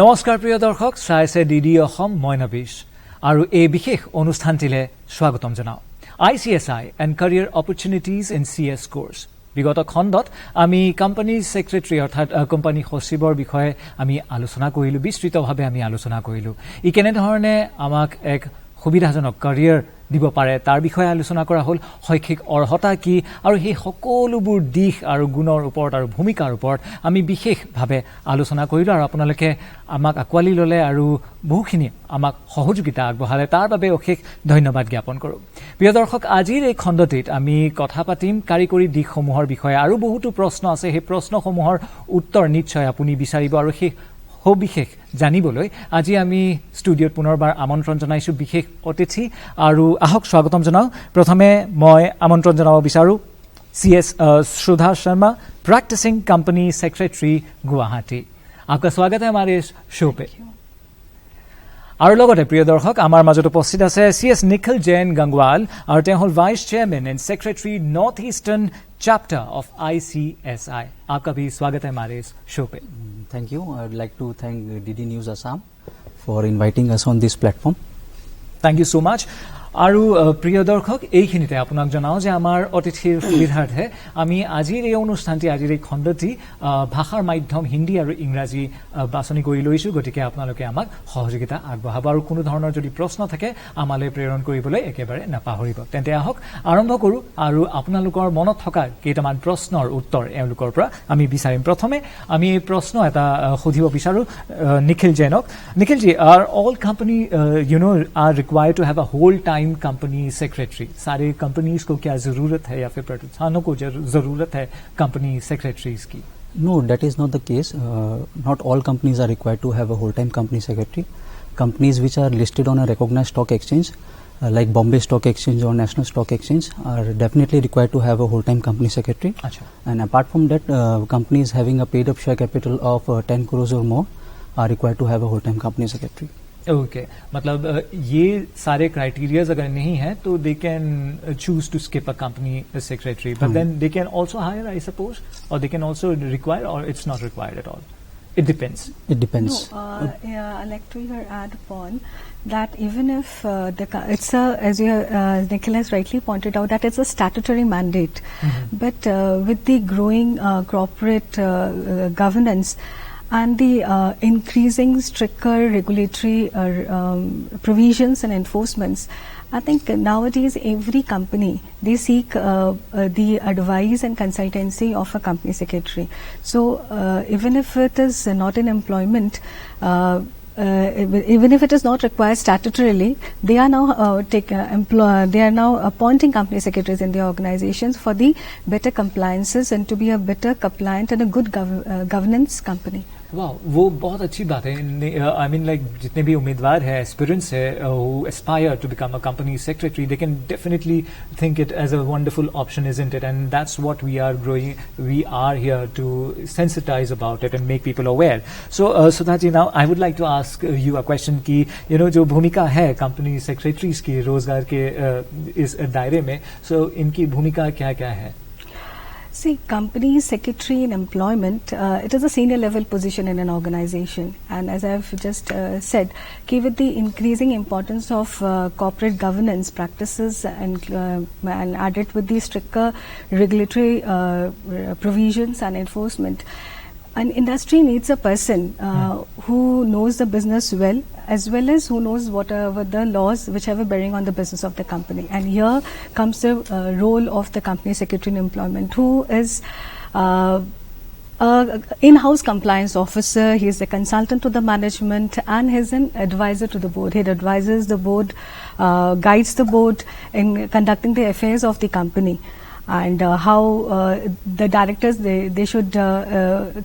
নমস্কাৰ প্ৰিয় দৰ্শক চাইছে ডিডি অসম মই Nabish আৰু এই বিশেষ অনুষ্ঠানটিলে স্বাগতম জনাও ICSI and Career Opportunities in CS course বিগত খণ্ডত আমি কোম্পানী সেক্ৰেটাৰী অৰ্থাৎ কোম্পানী সচিবৰ বিষয়ে আমি আলোচনা কৰিলো বিস্তৃতভাৱে আমি আলোচনা কৰিলো ই কেনে ধৰণে আমাক এক সুবিধাজনক career দিব পাৰে তাৰ বিষয়ে আলোচনা কৰা হল শৈক্ষিক অৰ্হতা কি আৰু এই সকলোবোৰ দিশ আৰু গুণৰ ওপৰত আৰু ভূমিকাৰ ওপৰত আমি বিশেষভাৱে আলোচনা কৰিলো আৰু আপোনালোকে আমাক আকোৱালি ললে আৰু বহুখিনি আমাক সহযোগিতা আগবঢ়ালে তাৰ বাবে অশেষ ধন্যবাদ জ্ঞাপন কৰো প্ৰিয় দৰ্শক আজিৰ এই খণ্ডটিত আমি কথা পাতিম কাৰিকৰী দিশসমূহৰ বিষয়ে আৰু বহুতো প্ৰশ্ন আছে সেই প্ৰশ্নসমূহৰ উত্তৰ নিশ্চয় আপুনি বিচাৰিব আৰু সেই বিশেষ জানিবলৈ আজি আমি ষ্টুডিঅত পুনৰবাৰ আমন্ত্ৰণ জনাইছো বিশেষ অতিথি আৰু আহক স্বাগতম জনাও প্ৰথমে মই আমন্ত্ৰণ জনাব বিচাৰো CS Sudha Sarma practicing company secretary Guwahati आपका स्वागत है हमारे इस शो पे আৰু লগতে প্ৰিয় দৰ্শক আমাৰ মাজত উপস্থিত আছে CS Nikhil Jain Gangwal আৰু তেওঁ হল vice chairman and secretary north eastern chapter of ICSI आपका भी स्वागत है हमारे इस शो पे Thank you. I would like to thank DD News Assam for inviting us on this platform. Thank you so much. আৰু প্ৰিয় দৰ্শক এইখিনিতে আপোনাক জনাও যে আমাৰ অতিথিৰ সুবিধাৰ্থে আমি আজিৰ এই অনুষ্ঠানটি আজিৰ এই খণ্ডটি ভাষাৰ মাধ্যম হিন্দী আৰু ইংৰাজী বাছনি কৰি লৈছো গতিকে আপোনালোকে আমাক সহযোগিতা আগবঢ়াব আৰু কোনো ধৰণৰ যদি প্ৰশ্ন থাকে আমালৈ প্ৰেৰণ কৰিবলৈ একেবাৰে নাপাহৰিব তেন্তে আহক আৰম্ভ কৰো আৰু আপোনালোকৰ মনত থকা কেইটামান প্ৰশ্নৰ উত্তৰ এওঁলোকৰ পৰা আমি বিচাৰিম প্ৰথমে আমি এই প্ৰশ্ন এটা সুধিব বিচাৰো নিখিল জেনক Nikhil ji are all company are required to have a whole time company secretary सारे कंपनीज को क्या जरूरत है या फिर प्रतिष्ठानों को जरूरत है कंपनी सेक्रेटरीज की No, that is not the case. Not all companies are required to have a whole-time company secretary. Companies which are listed on a recognized stock exchange, like Bombay Stock Exchange or National Stock Exchange, are definitely required to have a whole-time company secretary. Achha. And apart from that, companies having a paid-up share capital of 10 crores or more are required to have a whole-time company secretary. Okay मतलब ये सारे criterias अगर नहीं है तो they can choose to skip a company secretary but then they can also hire I suppose और they can also require और it's not required at all it depends yeah, I like to add upon that even if it's a as you Nikhil has rightly pointed out that it's a statutory mandate but with the growing corporate governance and the increasing stricter regulatory provisions and enforcements, I think nowadays every company, they seek the advice and consultancy of a company secretary. So even if it is not in employment, even if it is not required statutorily, they are now they are now appointing company secretaries in their organizations for the better compliances and to be a better compliant and a good governance company. वाह वो बहुत अच्छी बात है I mean like जितने भी उम्मीदवार है एस्पिरेंट्स है who aspire to become a company secretary they can definitely think it as a wonderful option isn't it and that's what we are here to sensitise about it and make people aware so Sudha ji now I would like to ask you a question की जो भूमिका है company secretaries की रोजगार के इस दायरे में सो इनकी भूमिका क्या क्या है See, company secretary in employment, it is a senior level position in an organization. And as I've just said, with the increasing importance of corporate governance practices and added with the stricter regulatory provisions and enforcement, an industry needs a person who knows the business as well as who knows whatever the laws which have a bearing on the business of the company. And here comes the role of the company secretary in employment, who is in-house compliance officer. He is a consultant to the management and he is an advisor to the board. He advises the board, guides the board in conducting the affairs of the company. And how the directors they should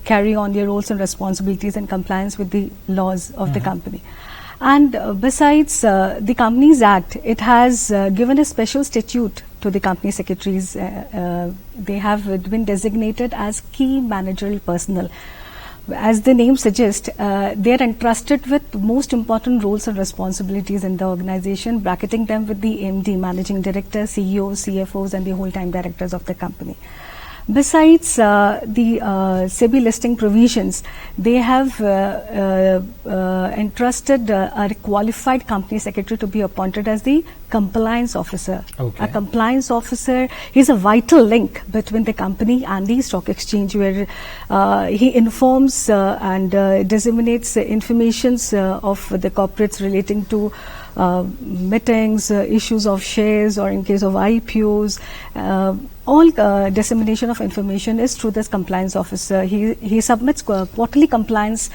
carry on their roles and responsibilities in compliance with the laws of the company. And besides the Companies Act, it has given a special statute to the company secretaries. They have been designated as key managerial personnel. As the name suggests, they are entrusted with most important roles and responsibilities in the organization, bracketing them with the MD, Managing Director, CEOs, CFOs and the whole-time directors of the company. Besides the SEBI listing provisions, they have entrusted a qualified company secretary to be appointed as the compliance officer. Okay. A compliance officer is a vital link between the company and the stock exchange, where he informs and disseminates informations of the corporates relating to meetings, issues of shares, or in case of IPOs. All dissemination of information is through this compliance officer. He submits quarterly compliance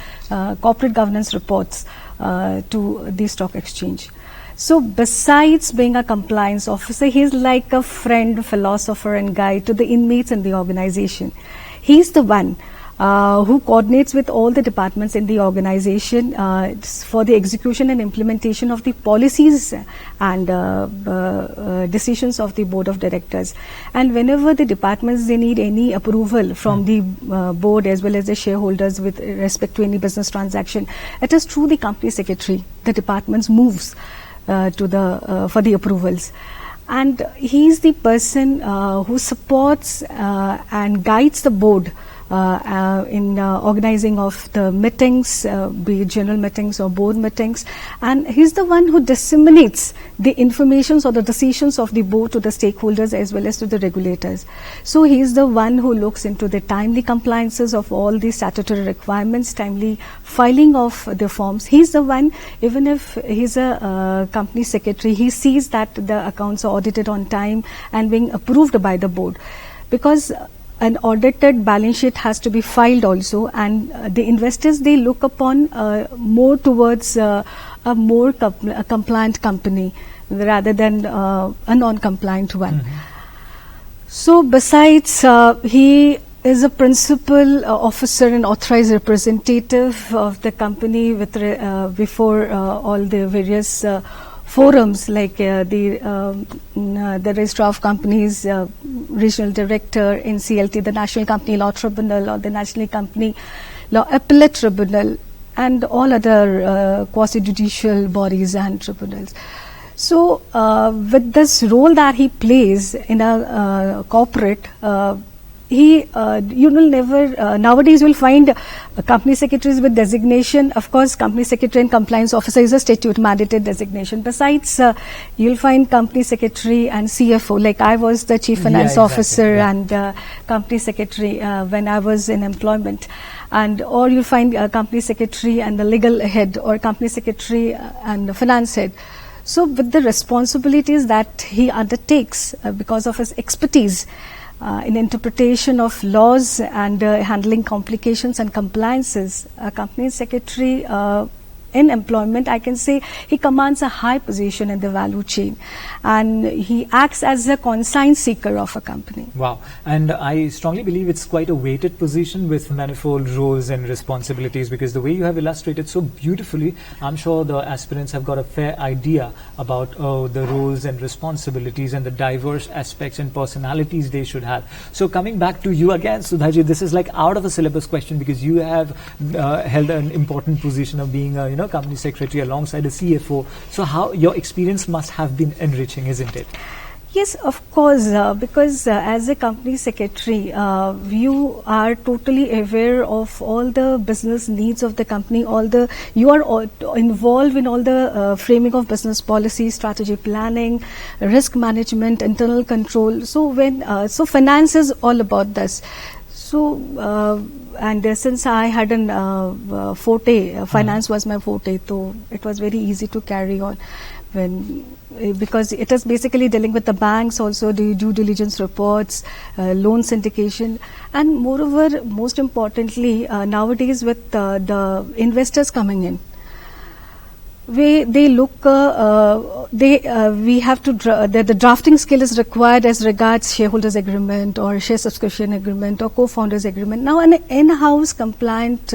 corporate governance reports to the stock exchange. So besides being a compliance officer, he is like a friend, philosopher and guide to the inmates in the organization. He is the one who coordinates with all the departments in the organization for the execution and implementation of the policies and decisions of the board of directors. And whenever the departments, they need any approval from the board as well as the shareholders with respect to any business transaction, it is through the company secretary the departments moves to the for the approvals. And he is the person who supports and guides the board in organizing of the meetings, be it general meetings or board meetings, and he's the one who disseminates the informations or the decisions of the board to the stakeholders as well as to the regulators. So he's the one who looks into the timely compliances of all the statutory requirements, timely filing of the forms. He's the one, even if he's a company secretary, he sees that the accounts are audited on time and being approved by the board, because an audited balance sheet has to be filed also, and the investors, they look upon more towards a more compliant company rather than a non-compliant one. So besides, he is a principal officer and authorized representative of the company with before all the various forums like the Registrar of Companies, Regional Director, NCLT, the National Company Law Tribunal or the National Company Law Appellate Tribunal, and all other quasi-judicial bodies and tribunals. So with this role that he plays in a corporate, you will never, nowadays you will find company secretaries with designation. Of course, company secretary and compliance officer is a statute mandated designation. Besides, you will find company secretary and CFO, like I was the chief finance officer and company secretary when I was in employment. And or you'll find company secretary and the legal head, or company secretary and the finance head. So with the responsibilities that he undertakes because of his expertise in interpretation of laws and handling complications and compliances, a company secretary in employment, I can say he commands a high position in the value chain, and he acts as a consignment seeker of a company. Wow. And I strongly believe it's quite a weighted position with manifold roles and responsibilities, because the way you have illustrated so beautifully, I'm sure the aspirants have got a fair idea about the roles and responsibilities and the diverse aspects and personalities they should have. So coming back to you again, Sudhaji, this is like out of a syllabus question, because you have held an important position of being a company secretary alongside a CFO. So how your experience must have been enriching, isn't it? Yes, of course, because as a company secretary, you are totally aware of all the business needs of the company, you are involved in all the framing of business policy, strategy planning, risk management, internal control. So so finance is all about this. So, and since I had an forte, finance was my forte, so it was very easy to carry on because it is basically dealing with the banks, also the due diligence reports, loan syndication, and moreover, most importantly, nowadays with the investors coming in, they look, we have to, the drafting skill is required as regards shareholders agreement or share subscription agreement or co-founders agreement. Now an in-house compliance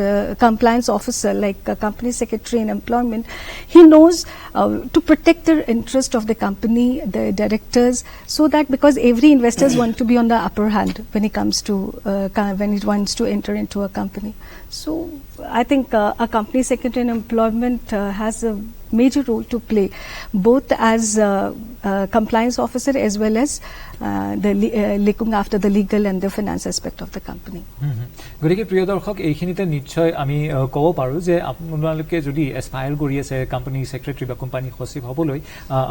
officer like a company secretary in employment, he knows to protect the interest of the company, the directors, so that because every investors want to be on the upper hand when it comes to, when it wants to enter into a company. So I think a company secretary in employment has a major role to play, both as compliance officer as well as looking after the legal and the finance aspect of the company. গতিকে প্ৰিয় দৰ্শক এইখিনিতে নিশ্চয় আমি ক'ব পাৰোঁ যে আপোনালোকে যদি এস্পায়াৰ কৰি আছে কোম্পানী সেক্ৰেটাৰী বা কোম্পানী সচিব হ'বলৈ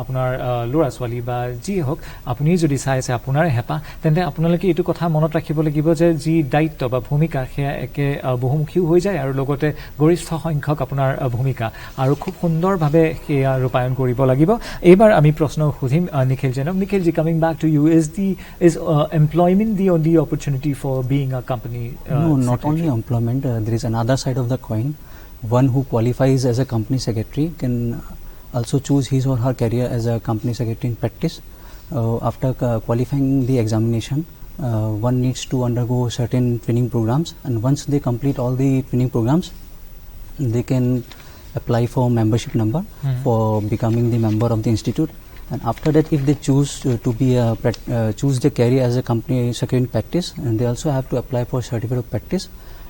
আপোনাৰ ল'ৰা ছোৱালী বা যি হওক আপুনি যদি চাই আছে আপোনাৰ হেঁপাহ তেন্তে আপোনালোকে এইটো কথা মনত ৰাখিব লাগিব যে যি দায়িত্ব বা ভূমিকা সেয়া একে বহুমুখীও হৈ যায় আৰু লগতে গৰিষ্ঠ সংখ্যক আপোনাৰ ভূমিকা আৰু খুব সুন্দৰভাৱে সেয়া ৰূপায়ণ কৰিব লাগিব এইবাৰ আমি প্ৰশ্ন সুধিম নিখিল জেনক Nikhilji coming back to you is employment the only opportunity for being a company no not only employment there is another side of the coin one who qualifies as a company secretary can also choose his or her career as a company secretary in practice after qualifying the examination one needs to undergo certain training programs and once they complete all the training programs they can apply for membership number for becoming the member of the institute. And after that, if they choose to be choose their career as a company secretary in practice, and they also have to apply for certificate of practice,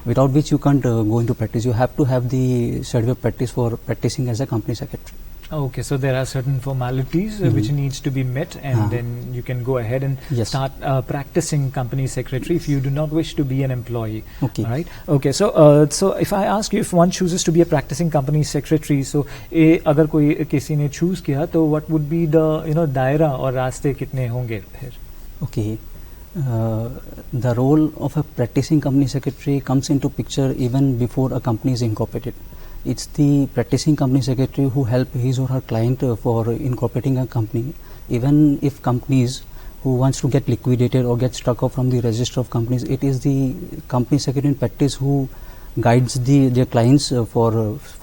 without which you can't go into practice. You have to have the certificate of practice for practicing as a company secretary. Okay, so there are certain formalities which needs to be met, and then you can go ahead and start practicing company secretary if you do not wish to be an employee. Okay. Right? Okay, so if I ask you if one chooses to be a practicing company secretary, so agar koi kisi ne choose kiya, to what would be the daira or raaste kitne honge phir? Okay. The role of a practicing company secretary comes into picture even before a company is incorporated. It's the practicing company secretary who help his or her client for incorporating a company. Even if companies who wants to get liquidated or get struck off from the register of companies, it is the company secretary in practice who guides their clients for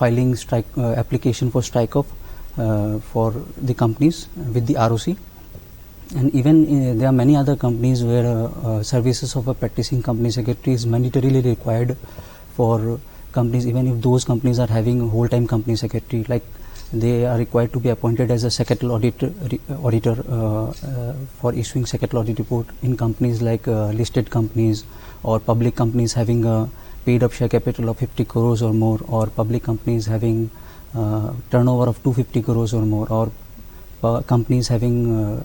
filing application for strike off for the companies with the ROC. And even there are many other companies where services of a practicing company secretary is mandatorily required for companies, even if those companies are having a whole-time company secretary, like they are required to be appointed as a secretarial auditor for issuing secretarial audit report in companies like listed companies or public companies having a paid up share capital of 50 crores or more, or public companies having turnover of 250 crores or more, or companies having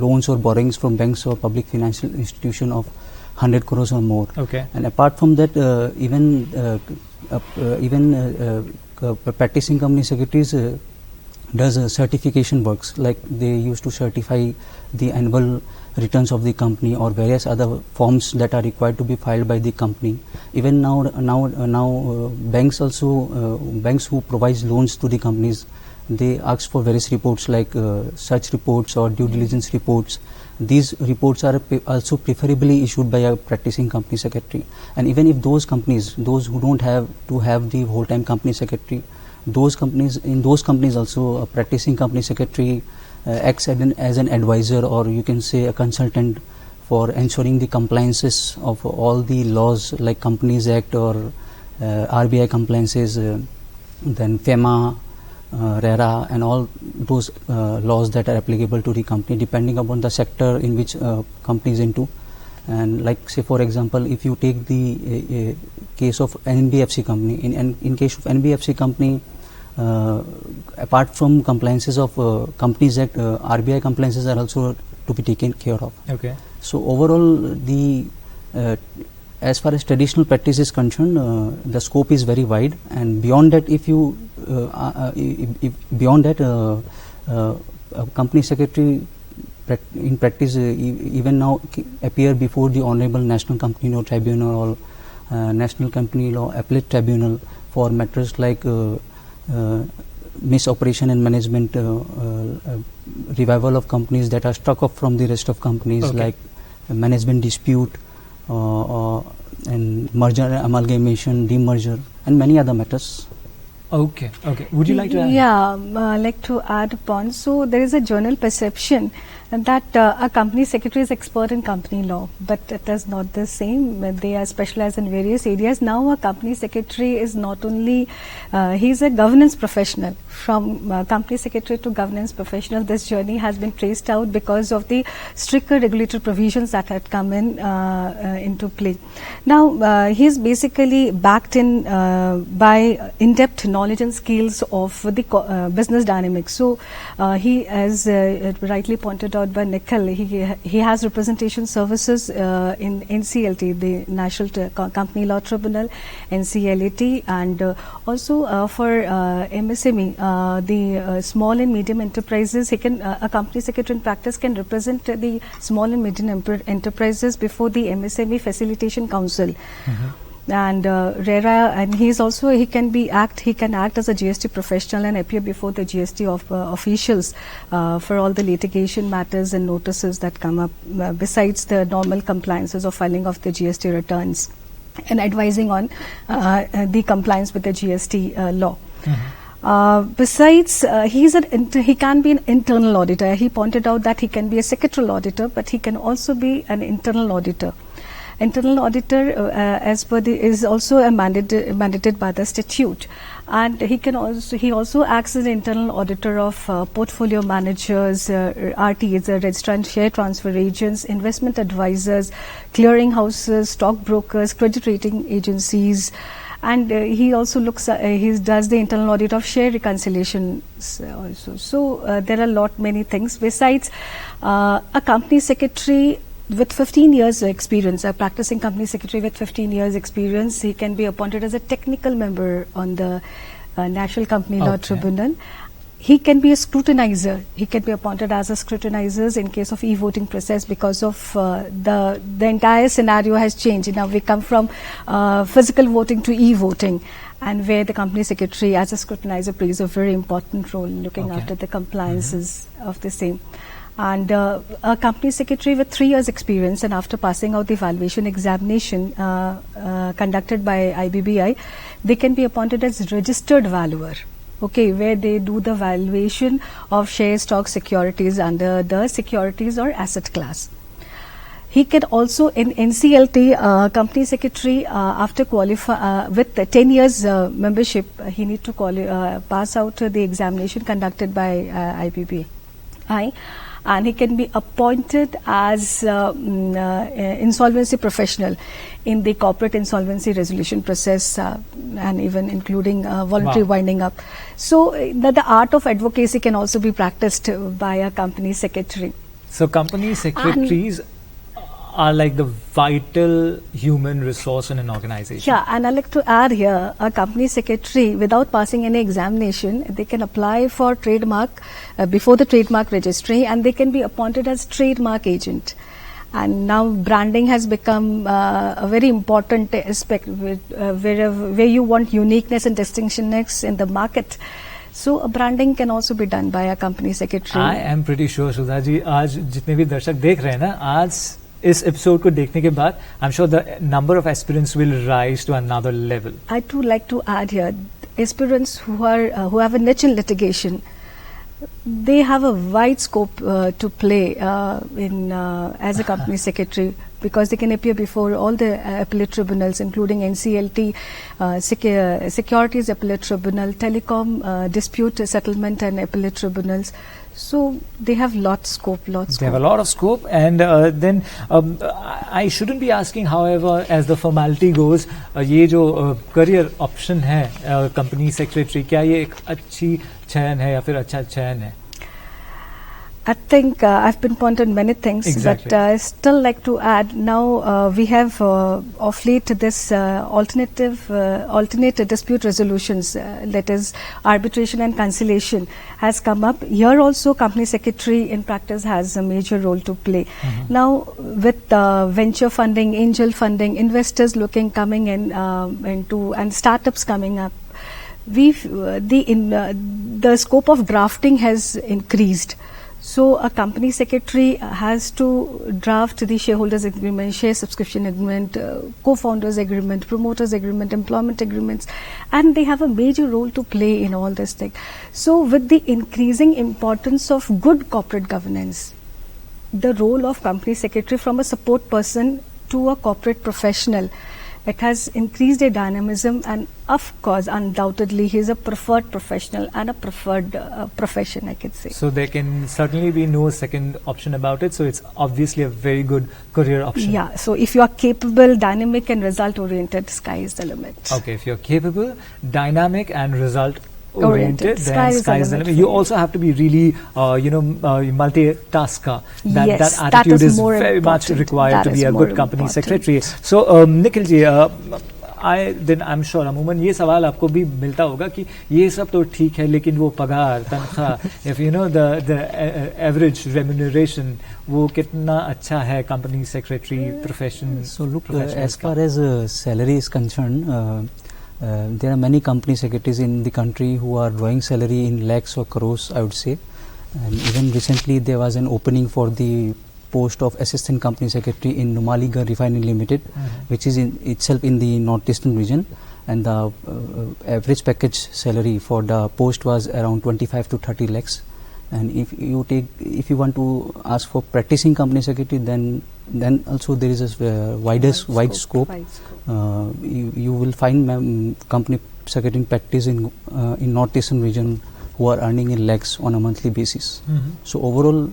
loans or borrowings from banks or public financial institution of 100 crores or more. Okay. And apart from that, even practicing company secretaries does certification works, like they used to certify the annual returns of the company or various other forms that are required to be filed by the company. Even now banks also banks who provides loans to the companies, they ask for various reports like search reports or due diligence reports. These reports are also preferably issued by a practicing company secretary. And even if those companies, those who don't have to have the whole-time company secretary, in those companies also a practicing company secretary acts as an advisor, or you can say a consultant, for ensuring the compliances of all the laws like Companies Act or RBI compliances, then FEMA, RERA, and all those laws that are applicable to the company depending upon the sector in which company is into. And like say for example, if you take the case of an NBFC company, in case of NBFC company, apart from compliances of Companies Act, RBI compliances are also to be taken care of. Okay. So overall, as far as traditional practice is concerned, the scope is very wide, and beyond that, a company secretary in practice even now appear before the Honorable National Company Law Tribunal or National Company Law Appellate Tribunal for matters like misoperation and management, revival of companies that are struck off from the rest of companies, like management dispute, and merger, amalgamation, demerger, and many other matters. Okay. Would you like to add? Yeah, like to add upon. So there is a general perception And that a company secretary is expert in company law, but it is not the same. They are specialized in various areas. Now a company secretary is not only, he's a governance professional. From company secretary to governance professional, this journey has been traced out because of the stricter regulatory provisions that had come into play. Now he's basically backed in by in-depth knowledge and skills of the business dynamics. So he, as rightly pointed out by Nikhil, he has representation services in NCLT, the National Company Law Tribunal, NCLAT, and also for MSME, the small and medium enterprises. He can, a company secretary in practice can represent the small and medium enterprises before the MSME Facilitation Council. And RERA, and he can act as a GST professional and appear before the GST officials for all the litigation matters and notices that come up, besides the normal compliances of filing of the GST returns and advising on the compliance with the GST law. Besides, he can be an internal auditor. He pointed out that he can be a secretarial auditor, but he can also be an internal auditor. Internal auditor, as per is also mandated by the statute, and he also acts as an internal auditor of portfolio managers, RTAs, register and share transfer agents, investment advisors, clearing houses, stock brokers, credit rating agencies. And he also he does the internal audit of share reconciliations also. So there are many things. Besides, a company secretary with 15 years experience, a practicing company secretary with 15 years experience, he can be appointed as a technical member on the National Company Law Tribunal. He can be a scrutinizer. He can be appointed as a scrutinizer in case of e-voting process, because of the entire scenario has changed. Now we come from physical voting to e-voting, and where the company secretary as a scrutinizer plays a very important role looking after the compliances of the same. And a company secretary with 3 years experience, and after passing out the valuation examination conducted by IBBI, they can be appointed as registered valuer. Okay, where they do the valuation of share, stock, securities under the securities or asset class. He can also, in NCLT, company secretary, after with 10 years membership, he need to pass out the examination conducted by IBBI. And he can be appointed as insolvency professional in the corporate insolvency resolution process, and even including voluntary winding up. So the art of advocacy can also be practiced by a company secretary. So company secretaries are like the vital human resource in an organization. Yeah, and I'd like to add here, a company secretary, without passing any examination, they can apply for trademark before the trademark registry, and they can be appointed as trademark agent. And now branding has become a very important aspect where you want uniqueness and distinctionness in the market. So branding can also be done by a company secretary. I am pretty sure, Sudha ji, आज जितने भी दर्शक देख रहे हैं ना, आज इस एपिसोड को देखने के बाद I am sure the number of aspirants will rise to another level. I too like to add here, aspirants who have a niche in litigation, they have a wide scope to play as a company secretary, because they can appear before all the appellate tribunals, including NCLT, Securities Appellate Tribunal, Telecom Dispute Settlement and Appellate Tribunals. So they have They have a lot of scope, and then I shouldn't be asking, however, as the formality goes, ये जो career option है company secretary, क्या ये एक अच्छी चयन है या फिर अच्छा चयन है? I think I've been pointed many things, but I still like to add, now we have of late this alternate dispute resolutions, that is arbitration and conciliation, has come up. Here also company secretary in practice has a major role to play. Now with venture funding, angel funding, investors coming in and startups coming up, the scope of drafting has increased. So a company secretary has to draft the shareholders agreement, share subscription agreement, co-founders agreement, promoters agreement, employment agreements, and they have a major role to play in all this thing. So with the increasing importance of good corporate governance, the role of company secretary from a support person to a corporate professional. It has increased a dynamism, and of course, undoubtedly, he is a preferred professional and a preferred profession, I could say. So there can certainly be no second option about it. So it's obviously a very good career option. Yeah, so if you are capable, dynamic and result-oriented, sky is the limit. Okay, if you're capable, dynamic and result-oriented, then sky is the limit. You also have to be really, multitasker. Yes, that that attitude is is more very much important. required That to be is a more good company important. secretary. So, Nikhil ji, I'm sure अमूमन ये सवाल आपको भी मिलता होगा कि ये सब तो ठीक है लेकिन वो पगार तनख्वाह if you know the average remuneration वो कितना अच्छा है company secretary profession. So look, as far as salary is concerned, there are many company secretaries in the country who are drawing salary in lakhs or crores, I would say. And even recently there was an opening for the post of assistant company secretary in Numaligarh Refinery Limited, which is in itself in the northeastern region, and the average package salary for the post was around 25 to 30 lakhs. And if you want to ask for practicing company secretary, then also there is a wide scope. You will find company secretary in practice in northeastern region who are earning in lakhs on a monthly basis. So overall,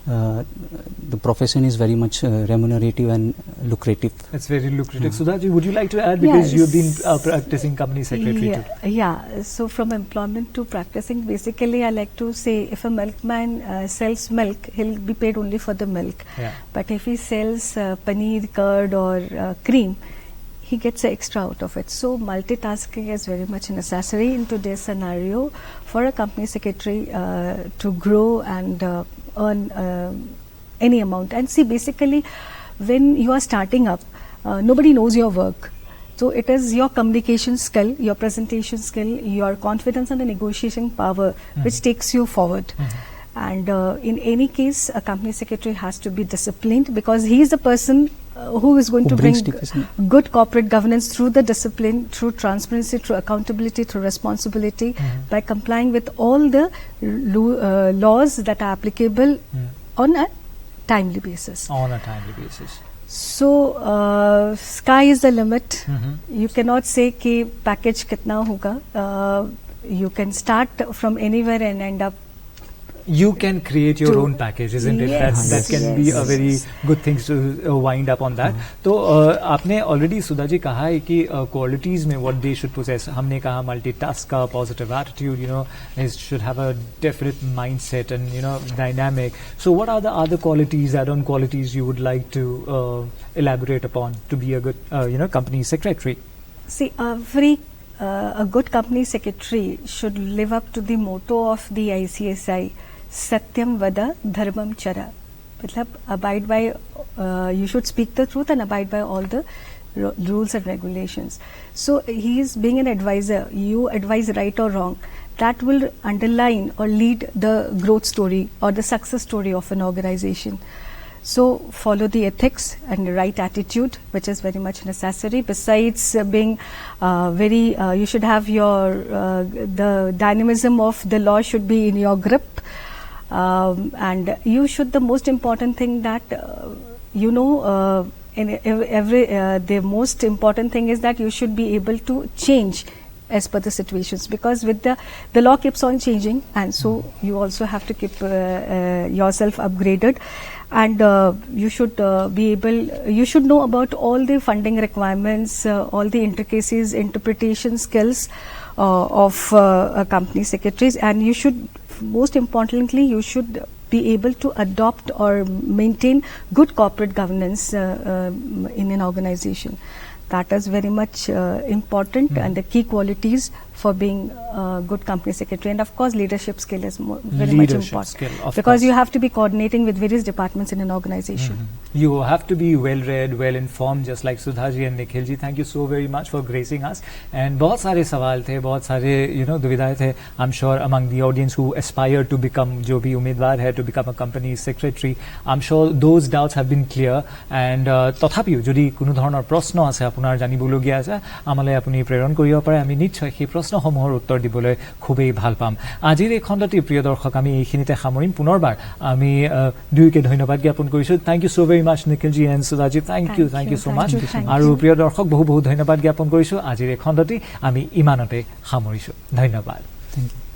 the profession is very much remunerative and lucrative. It's very lucrative. Sudha ji, would you like to add, because you've been practicing company secretary too? Yeah, so from employment to practicing, basically I like to say if a milkman sells milk, he'll be paid only for the milk. Yeah. But if he sells paneer, curd or cream, he gets extra out of it. So multitasking is very much necessary in today's scenario for a company secretary to grow and earn any amount. And see, basically when you are starting up, nobody knows your work. So it is your communication skill, your presentation skill, your confidence and the negotiation power which takes you forward. And in any case, a company secretary has to be disciplined, because he is the person who is going to bring good corporate governance through the discipline, through transparency, through accountability, through responsibility, by complying with all the laws that are applicable on a timely basis. So sky is the limit. You cannot say कि package कितना होगा. You can start from anywhere and end up. You can create your own package, isn't it? That can be a very good thing to wind up on that. तो आपने already Sudha ji कहा है कि qualities में what they should possess. हमने कहा multitasker, positive attitude, should have a definite mindset and dynamic. So what are the other qualities, add-on qualities you would like to elaborate upon to be a good company secretary? See, a good company secretary should live up to the motto of the ICSI, Satyam Vada Dharmam Chara. Matlab, abide by, you should speak the truth and abide by all the rules and regulations. So he is being an advisor. You advise right or wrong. That will underline or lead the growth story or the success story of an organization. So follow the ethics and the right attitude, which is very much necessary. Besides being you should have your the dynamism of the law should be in your grip, and you should, the most important thing that the most important thing is that you should be able to change as per the situations, because with the law keeps on changing, and so you also have to keep yourself upgraded. And you should you should know about all the funding requirements, all the intricacies, interpretation skills of company secretaries, and you should, most importantly, you should be able to adopt or maintain good corporate governance in an organization. That is very much important and the key qualities for being a good company secretary. And of course, leadership skill is very much important, because you have to be coordinating with various departments in an organization. You have to be well read, well informed, just like Sudha ji and Nikhil ji. Thank you so very much for gracing us. And बहुत सारे सवाल थे, बहुत सारे दुविधाएं थे. I'm sure among the audience who aspire to become, जो भी उम्मीदवार है to become a company secretary, I'm sure those doubts have been clear. And तथापिও যদি কোনো ধৰণৰ প্ৰশ্ন আছে আপোনাৰ জানিবলগীয়া আছে আমালৈ আপুনি প্ৰেৰণ কৰিব পাৰে আমি নিশ্চয় সেই প্ৰশ্নসমূহৰ উত্তৰ দিবলৈ খুবেই ভাল পাম আজিৰ এই খণ্ডটি প্ৰিয় দৰ্শক আমি এইখিনিতে সামৰিম পুনৰবাৰ আমি দুয়োকে ধন্যবাদ জ্ঞাপন কৰিছো thank you so very much Nikhilji and Sudhaji thank you so much আৰু প্ৰিয় দৰ্শক বহু ধন্যবাদ জ্ঞাপন কৰিছো আজিৰ এই খণ্ডটি আমি ইমানতে সামৰিছো ধন্যবাদ থ্যাংক ইউ